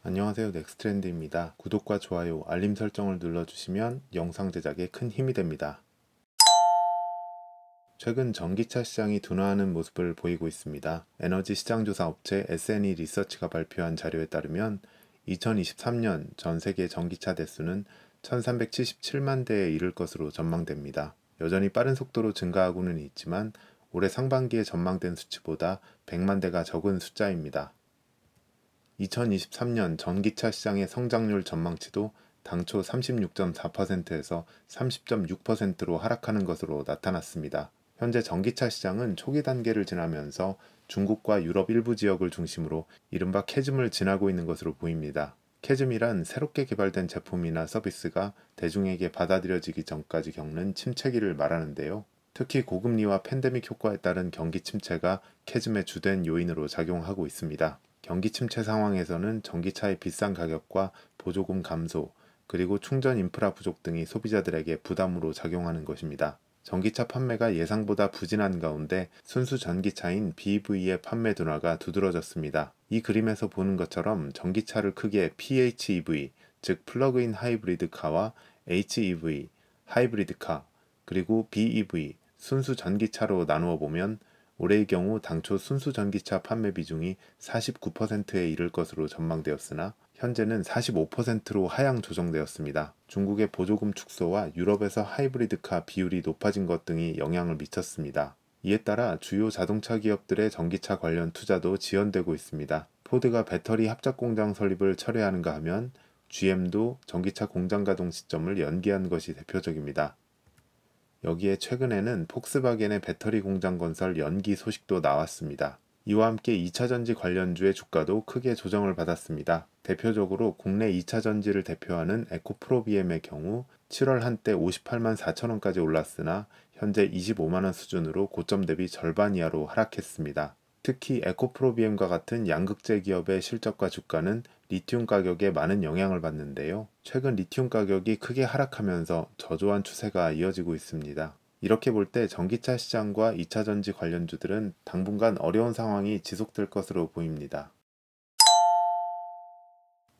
안녕하세요, 넥스트렌드입니다. 구독과 좋아요, 알림 설정을 눌러주시면 영상 제작에 큰 힘이 됩니다. 최근 전기차 시장이 둔화하는 모습을 보이고 있습니다. 에너지 시장 조사 업체 S&E 리서치가 발표한 자료에 따르면 2023년 전 세계 전기차 대수는 1377만 대에 이를 것으로 전망됩니다. 여전히 빠른 속도로 증가하고는 있지만 올해 상반기에 전망된 수치보다 100만 대가 적은 숫자입니다. 2023년 전기차 시장의 성장률 전망치도 당초 36.4%에서 30.6%로 하락하는 것으로 나타났습니다. 현재 전기차 시장은 초기 단계를 지나면서 중국과 유럽 일부 지역을 중심으로 이른바 캐즘을 지나고 있는 것으로 보입니다. 캐즘이란 새롭게 개발된 제품이나 서비스가 대중에게 받아들여지기 전까지 겪는 침체기를 말하는데요. 특히 고금리와 팬데믹 효과에 따른 경기 침체가 캐즘의 주된 요인으로 작용하고 있습니다. 경기 침체 상황에서는 전기차의 비싼 가격과 보조금 감소, 그리고 충전 인프라 부족 등이 소비자들에게 부담으로 작용하는 것입니다. 전기차 판매가 예상보다 부진한 가운데 순수 전기차인 BEV의 판매 둔화가 두드러졌습니다. 이 그림에서 보는 것처럼 전기차를 크게 PHEV, 즉 플러그인 하이브리드 카와 HEV, 하이브리드 카, 그리고 BEV, 순수 전기차로 나누어 보면 올해의 경우 당초 순수 전기차 판매 비중이 49%에 이를 것으로 전망되었으나 현재는 45%로 하향 조정되었습니다. 중국의 보조금 축소와 유럽에서 하이브리드카 비율이 높아진 것 등이 영향을 미쳤습니다. 이에 따라 주요 자동차 기업들의 전기차 관련 투자도 지연되고 있습니다. 포드가 배터리 합작 공장 설립을 철회하는가 하면 GM도 전기차 공장 가동 시점을 연기한 것이 대표적입니다. 여기에 최근에는 폭스바겐의 배터리 공장 건설 연기 소식도 나왔습니다. 이와 함께 2차전지 관련주의 주가도 크게 조정을 받았습니다. 대표적으로 국내 2차전지를 대표하는 에코프로비엠의 경우 7월 한때 58만 4천원까지 올랐으나 현재 25만원 수준으로 고점 대비 절반 이하로 하락했습니다. 특히 에코프로비엠과 같은 양극재 기업의 실적과 주가는 리튬 가격에 많은 영향을 받는데요. 최근 리튬 가격이 크게 하락하면서 저조한 추세가 이어지고 있습니다. 이렇게 볼 때 전기차 시장과 2차전지 관련주들은 당분간 어려운 상황이 지속될 것으로 보입니다.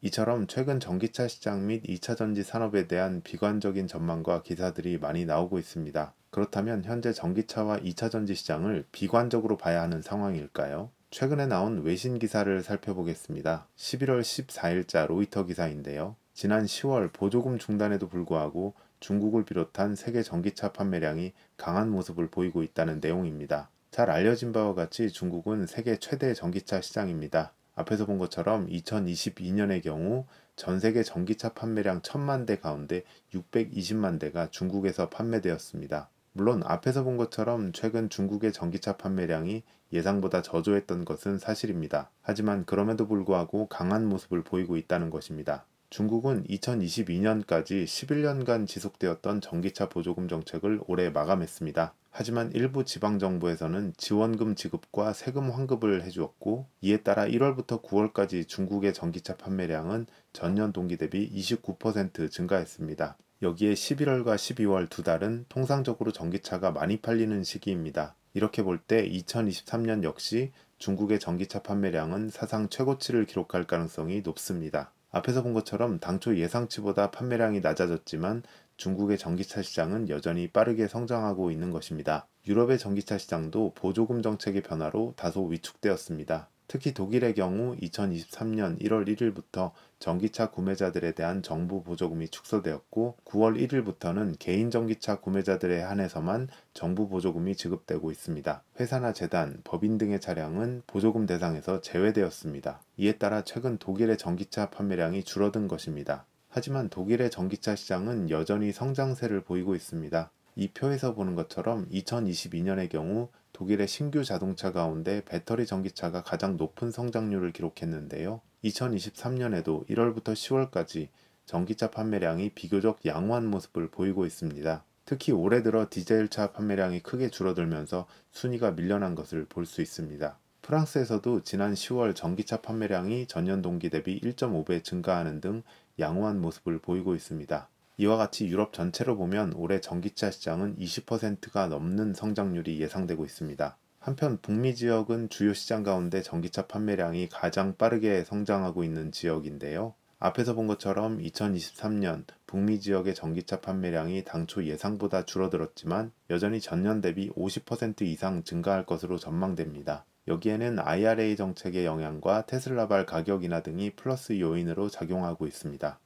이처럼 최근 전기차 시장 및 2차전지 산업에 대한 비관적인 전망과 기사들이 많이 나오고 있습니다. 그렇다면 현재 전기차와 2차전지 시장을 비관적으로 봐야 하는 상황일까요? 최근에 나온 외신 기사를 살펴보겠습니다. 11월 14일자 로이터 기사인데요. 지난 10월 보조금 중단에도 불구하고 중국을 비롯한 세계 전기차 판매량이 강한 모습을 보이고 있다는 내용입니다. 잘 알려진 바와 같이 중국은 세계 최대 전기차 시장입니다. 앞에서 본 것처럼 2022년의 경우 전 세계 전기차 판매량 1000만 대 가운데 620만 대가 중국에서 판매되었습니다. 물론 앞에서 본 것처럼 최근 중국의 전기차 판매량이 예상보다 저조했던 것은 사실입니다. 하지만 그럼에도 불구하고 강한 모습을 보이고 있다는 것입니다. 중국은 2022년까지 11년간 지속되었던 전기차 보조금 정책을 올해 마감했습니다. 하지만 일부 지방정부에서는 지원금 지급과 세금 환급을 해주었고, 이에 따라 1월부터 9월까지 중국의 전기차 판매량은 전년 동기 대비 29% 증가했습니다. 여기에 11월과 12월 두 달은 통상적으로 전기차가 많이 팔리는 시기입니다. 이렇게 볼 때 2023년 역시 중국의 전기차 판매량은 사상 최고치를 기록할 가능성이 높습니다. 앞에서 본 것처럼 당초 예상치보다 판매량이 낮아졌지만 중국의 전기차 시장은 여전히 빠르게 성장하고 있는 것입니다. 유럽의 전기차 시장도 보조금 정책의 변화로 다소 위축되었습니다. 특히 독일의 경우 2023년 1월 1일부터 전기차 구매자들에 대한 정부 보조금이 축소되었고 9월 1일부터는 개인 전기차 구매자들에 한해서만 정부 보조금이 지급되고 있습니다. 회사나 재단, 법인 등의 차량은 보조금 대상에서 제외되었습니다. 이에 따라 최근 독일의 전기차 판매량이 줄어든 것입니다. 하지만 독일의 전기차 시장은 여전히 성장세를 보이고 있습니다. 이 표에서 보는 것처럼 2022년의 경우 독일의 신규 자동차 가운데 배터리 전기차가 가장 높은 성장률을 기록했는데요. 2023년에도 1월부터 10월까지 전기차 판매량이 비교적 양호한 모습을 보이고 있습니다. 특히 올해 들어 디젤차 판매량이 크게 줄어들면서 순위가 밀려난 것을 볼 수 있습니다. 프랑스에서도 지난 10월 전기차 판매량이 전년 동기 대비 1.5배 증가하는 등 양호한 모습을 보이고 있습니다. 이와 같이 유럽 전체로 보면 올해 전기차 시장은 20%가 넘는 성장률이 예상되고 있습니다. 한편 북미 지역은 주요 시장 가운데 전기차 판매량이 가장 빠르게 성장하고 있는 지역인데요. 앞에서 본 것처럼 2023년 북미 지역의 전기차 판매량이 당초 예상보다 줄어들었지만 여전히 전년 대비 50% 이상 증가할 것으로 전망됩니다. 여기에는 IRA 정책의 영향과 테슬라발 가격 인하 등이 플러스 요인으로 작용하고 있습니다.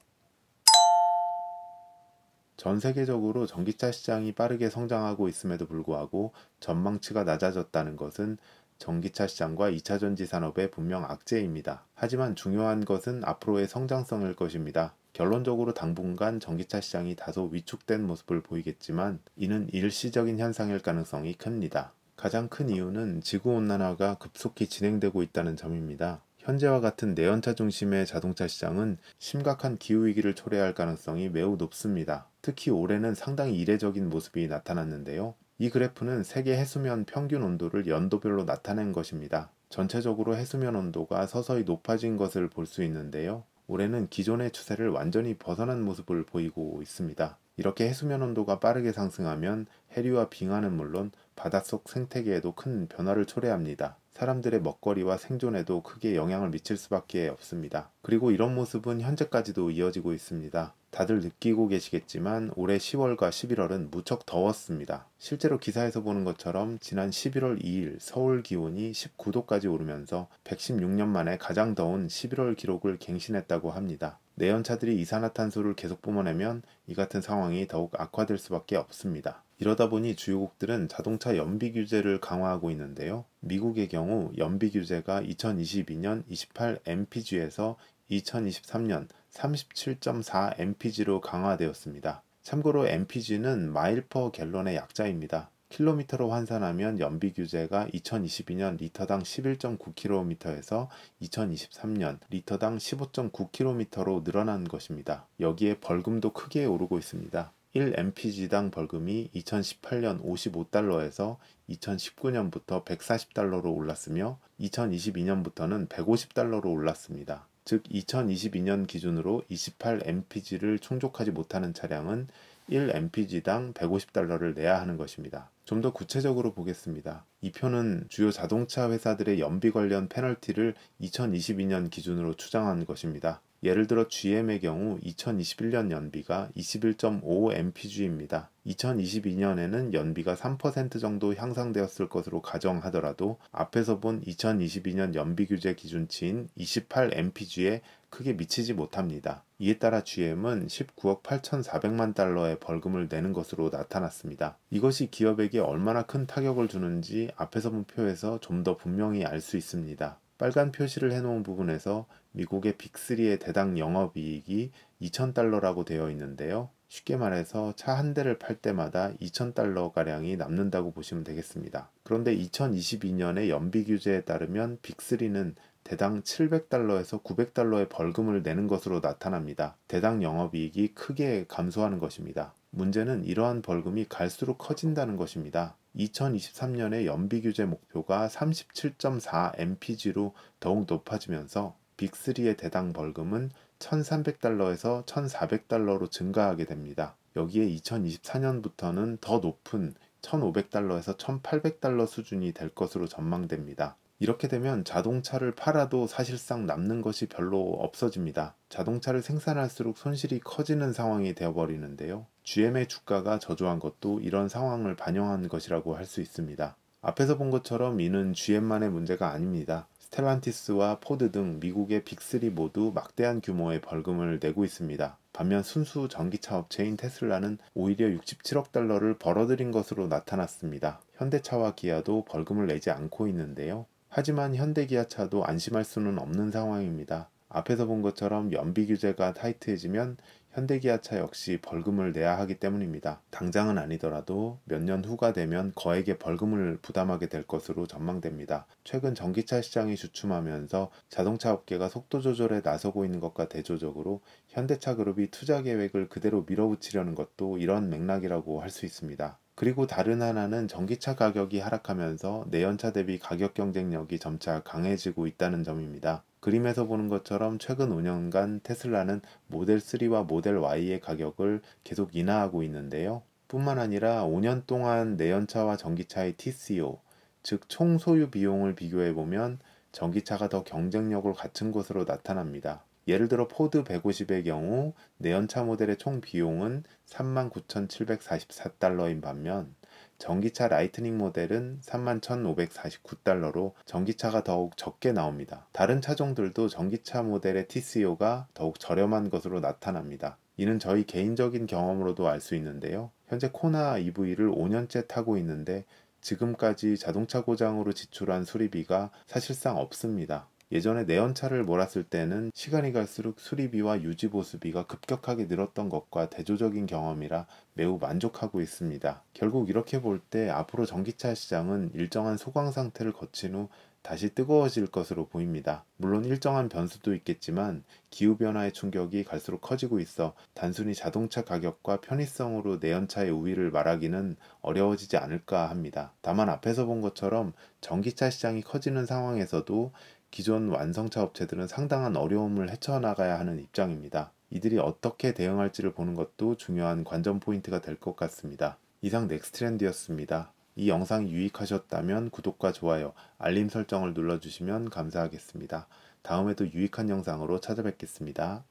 전 세계적으로 전기차 시장이 빠르게 성장하고 있음에도 불구하고 전망치가 낮아졌다는 것은 전기차 시장과 2차전지 산업의 분명 악재입니다. 하지만 중요한 것은 앞으로의 성장성일 것입니다. 결론적으로 당분간 전기차 시장이 다소 위축된 모습을 보이겠지만 이는 일시적인 현상일 가능성이 큽니다. 가장 큰 이유는 지구온난화가 급속히 진행되고 있다는 점입니다. 현재와 같은 내연차 중심의 자동차 시장은 심각한 기후위기를 초래할 가능성이 매우 높습니다. 특히 올해는 상당히 이례적인 모습이 나타났는데요. 이 그래프는 세계 해수면 평균 온도를 연도별로 나타낸 것입니다. 전체적으로 해수면 온도가 서서히 높아진 것을 볼 수 있는데요. 올해는 기존의 추세를 완전히 벗어난 모습을 보이고 있습니다. 이렇게 해수면 온도가 빠르게 상승하면 해류와 빙하는 물론 바닷속 생태계에도 큰 변화를 초래합니다. 사람들의 먹거리와 생존에도 크게 영향을 미칠 수밖에 없습니다. 그리고 이런 모습은 현재까지도 이어지고 있습니다. 다들 느끼고 계시겠지만 올해 10월과 11월은 무척 더웠습니다. 실제로 기사에서 보는 것처럼 지난 11월 2일 서울 기온이 19도까지 오르면서 116년 만에 가장 더운 11월 기록을 갱신했다고 합니다. 내연차들이 이산화탄소를 계속 뿜어내면 이 같은 상황이 더욱 악화될 수밖에 없습니다. 이러다 보니 주요국들은 자동차 연비 규제를 강화하고 있는데요. 미국의 경우 연비 규제가 2022년 28mpg에서 2023년 37.4mpg로 강화되었습니다. 참고로 mpg는 마일 퍼 갤런의 약자입니다. 킬로미터로 환산하면 연비 규제가 2022년 리터당 11.9km에서 2023년 리터당 15.9km로 늘어난 것입니다. 여기에 벌금도 크게 오르고 있습니다. 1mpg당 벌금이 2018년 55달러에서 2019년부터 140달러로 올랐으며 2022년부터는 150달러로 올랐습니다. 즉 2022년 기준으로 28mpg를 충족하지 못하는 차량은 1mpg당 150달러를 내야 하는 것입니다. 좀 더 구체적으로 보겠습니다. 이 표는 주요 자동차 회사들의 연비 관련 페널티를 2022년 기준으로 추정한 것입니다. 예를 들어 GM의 경우 2021년 연비가 21.5mpg입니다. 2022년에는 연비가 3% 정도 향상되었을 것으로 가정하더라도 앞에서 본 2022년 연비 규제 기준치인 28mpg에 크게 미치지 못합니다. 이에 따라 GM은 19억 8,400만 달러의 벌금을 내는 것으로 나타났습니다. 이것이 기업에게 얼마나 큰 타격을 주는지 앞에서 본 표에서 좀 더 분명히 알 수 있습니다. 빨간 표시를 해놓은 부분에서 미국의 빅3의 대당 영업이익이 2,000달러라고 되어 있는데요. 쉽게 말해서 차 한 대를 팔 때마다 2,000달러가량이 남는다고 보시면 되겠습니다. 그런데 2022년의 연비 규제에 따르면 빅3는 대당 700달러에서 900달러의 벌금을 내는 것으로 나타납니다. 대당 영업이익이 크게 감소하는 것입니다. 문제는 이러한 벌금이 갈수록 커진다는 것입니다. 2023년의 연비 규제 목표가 37.4mpg로 더욱 높아지면서 빅3의 대당 벌금은 1,300달러에서 1,400달러로 증가하게 됩니다. 여기에 2024년부터는 더 높은 1,500달러에서 1,800달러 수준이 될 것으로 전망됩니다. 이렇게 되면 자동차를 팔아도 사실상 남는 것이 별로 없어집니다. 자동차를 생산할수록 손실이 커지는 상황이 되어버리는데요. GM의 주가가 저조한 것도 이런 상황을 반영한 것이라고 할 수 있습니다. 앞에서 본 것처럼 이는 GM만의 문제가 아닙니다. 스텔란티스와 포드 등 미국의 빅3 모두 막대한 규모의 벌금을 내고 있습니다. 반면 순수 전기차 업체인 테슬라는 오히려 67억 달러를 벌어들인 것으로 나타났습니다. 현대차와 기아도 벌금을 내지 않고 있는데요. 하지만 현대기아차도 안심할 수는 없는 상황입니다. 앞에서 본 것처럼 연비 규제가 타이트해지면 현대기아차 역시 벌금을 내야 하기 때문입니다. 당장은 아니더라도 몇 년 후가 되면 거액의 벌금을 부담하게 될 것으로 전망됩니다. 최근 전기차 시장이 주춤하면서 자동차 업계가 속도 조절에 나서고 있는 것과 대조적으로 현대차 그룹이 투자 계획을 그대로 밀어붙이려는 것도 이런 맥락이라고 할 수 있습니다. 그리고 다른 하나는 전기차 가격이 하락하면서 내연차 대비 가격 경쟁력이 점차 강해지고 있다는 점입니다. 그림에서 보는 것처럼 최근 5년간 테슬라는 모델 3와 모델 Y의 가격을 계속 인하하고 있는데요. 뿐만 아니라 5년 동안 내연차와 전기차의 TCO, 즉 총 소유 비용을 비교해보면 전기차가 더 경쟁력을 갖춘 것으로 나타납니다. 예를 들어 포드 150의 경우 내연차 모델의 총 비용은 39,744달러인 반면 전기차 라이트닝 모델은 31,549달러로 전기차가 더욱 적게 나옵니다. 다른 차종들도 전기차 모델의 TCO가 더욱 저렴한 것으로 나타납니다. 이는 저희 개인적인 경험으로도 알 수 있는데요. 현재 코나 EV를 5년째 타고 있는데 지금까지 자동차 고장으로 지출한 수리비가 사실상 없습니다. 예전에 내연차를 몰았을 때는 시간이 갈수록 수리비와 유지 보수비가 급격하게 늘었던 것과 대조적인 경험이라 매우 만족하고 있습니다. 결국 이렇게 볼 때 앞으로 전기차 시장은 일정한 소강 상태를 거친 후 다시 뜨거워질 것으로 보입니다. 물론 일정한 변수도 있겠지만 기후변화의 충격이 갈수록 커지고 있어 단순히 자동차 가격과 편의성으로 내연차의 우위를 말하기는 어려워지지 않을까 합니다. 다만 앞에서 본 것처럼 전기차 시장이 커지는 상황에서도 기존 완성차 업체들은 상당한 어려움을 헤쳐나가야 하는 입장입니다. 이들이 어떻게 대응할지를 보는 것도 중요한 관전 포인트가 될 것 같습니다. 이상 넥스트렌드였습니다. 이 영상이 유익하셨다면 구독과 좋아요, 알림 설정을 눌러주시면 감사하겠습니다. 다음에도 유익한 영상으로 찾아뵙겠습니다.